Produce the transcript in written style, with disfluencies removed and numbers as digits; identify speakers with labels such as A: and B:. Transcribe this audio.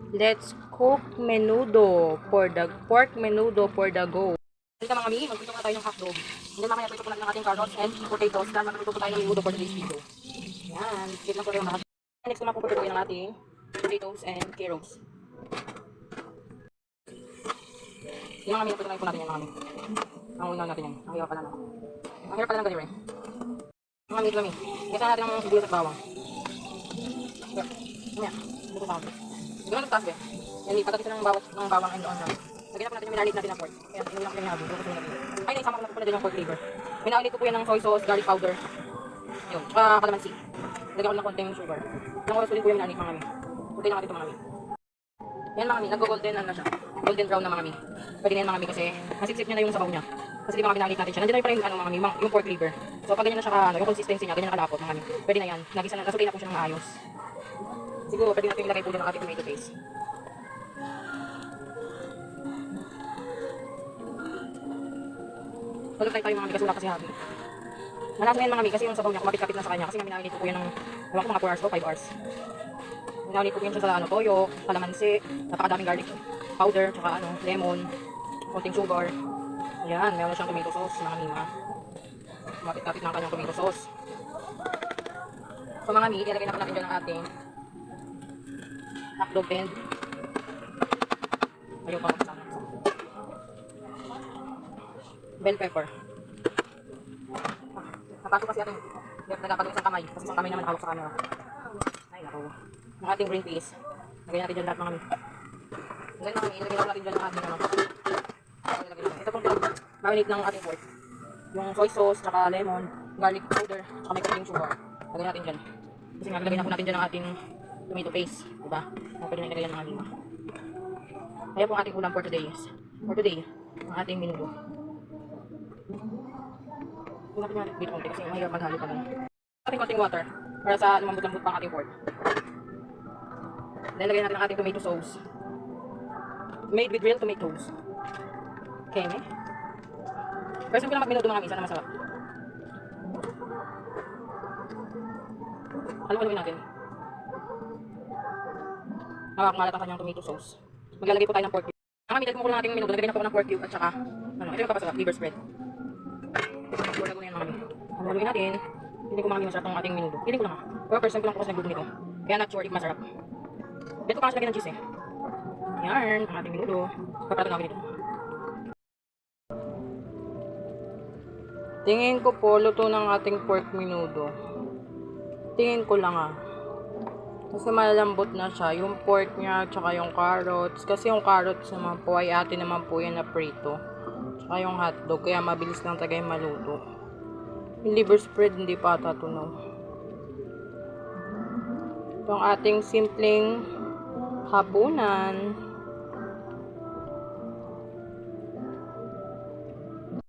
A: Let's cook menudo for the pork menudo for the go. Dito mga mi, magluto na tayo ng hotdog. And then mamaya ito po natin ang ating carrots and potatoes. Dahil magluto po tayo ng menudo for today's video. Yan, skip lang po tayo mga. Next naman po po ang ating potatoes and carrots. Yung mga mi, ito po natin yan mga mi. Ang unaw natin yan. Ang hirap pala na. Ang hirap pala ng ganyan. Mga mi, kami. Kasi natin ang sibuyas at bawang. Mamaya, ito pa ako. Siguro nagtaas ba? Yan, pagkakita ng bawang and on na. Lagyan na po natin yung minalit natin na pork. Kaya inulang ko yung habo. Ay, naisama ko na po na dyan yung pork flavor. Minaulit ko po yan ng soy sauce, garlic powder. Yun, kalamansi. Lagyan ko ng konting sugar. Ilang oras ko din po yung minalit mga mi. Putin na natin ito mga mi. Yan mga mi, nag-golden na siya. Golden brown na mga mi. Pwede na yan mga mi kasi nasipsip niya na yung sabaw niya. Kasi di ba minalit natin siya. Nandiyan na yung mga mi, yung pork flavor. So pag ganyan na siya, yung consistency niya, ganyan nakalapot mga mi. Pwede na yan. Nasutay na po siya ng maayos. Siguro pwede natin ilagay po dyan ang ating tomato paste. Magluto tayo mga mi kasi wala kasi habi. Malakas na yan mga mi kasi yung sabaw niya kumapit-kapit na sa kanya kasi nga minalit ko po yan ng ewan ko mga 4 hours o 5 hours. Minalit ko po yan siya sa toyo, kalamansi, napakadaming garlic powder, tsaka lemon, konting sugar. Ayan, meron siyang tomato sauce mga mima. Kumapit-kapit na ang kanyang tomato sauce. So mga mi, ilagay na po natin dyan ang ating hotdog and ayaw pa magsama. Bell pepper. Napasok kasi ating nagapag isang kamay kasi isang kamay naman nakawak sa camera. Ay nako. Ang ating green peas. Lagyan natin dyan lahat mga mi. Lagyan natin dyan ang ating ito pong marinate ng ating pork. Yung soy sauce, tsaka lemon, garlic powder, tsaka may konting sugar. Lagyan natin dyan. Kasi nga lagyan na po natin dyan ang ating tomato paste. Diba? Pwede na ilagay yan mga lima. Kaya po ang ating ulam for today. Ang ating menudo. Hindi natin yung bit konti kasi mahirap maghalo pa lang. Ating konting water para sa lumambot-lambot pang ating pork. Then lagyan natin ang ating tomato sauce. Made with real tomatoes. Okay, me? First time ko lang mag-menudo mga minsan na masarap. Haluin natin. Malat ang kanyang tomato sauce. Maglalagay po tayo ng pork cube. Ang mamidal kumukulo natin yung menudo. Lagay na po ako ng pork cube at saka ito yung papasarap, liver spread. Wala ko na yan mga mi. Haluin natin. Hindi ko mga mi masarap ang ating menudo. Hindi ko lang ha. Pero first time ko lang po kasi nagluto nito. Kaya not sure if masarap. Dito ko lang lagyan ng cheese eh. Yan, ang ating menudo. Paprato natin ito. Tingin ko po, luto ng ating pork menudo. Tingin ko lang ah. Kasi malalambot na siya. Yung pork niya, tsaka yung carrots. Kasi yung carrots naman po ay atin naman po yan na prito. Tsaka yung hotdog. Kaya mabilis lang tagay maluto. Yung liver spread, hindi pa tatunaw. Ito ang ating simpleng hapunan.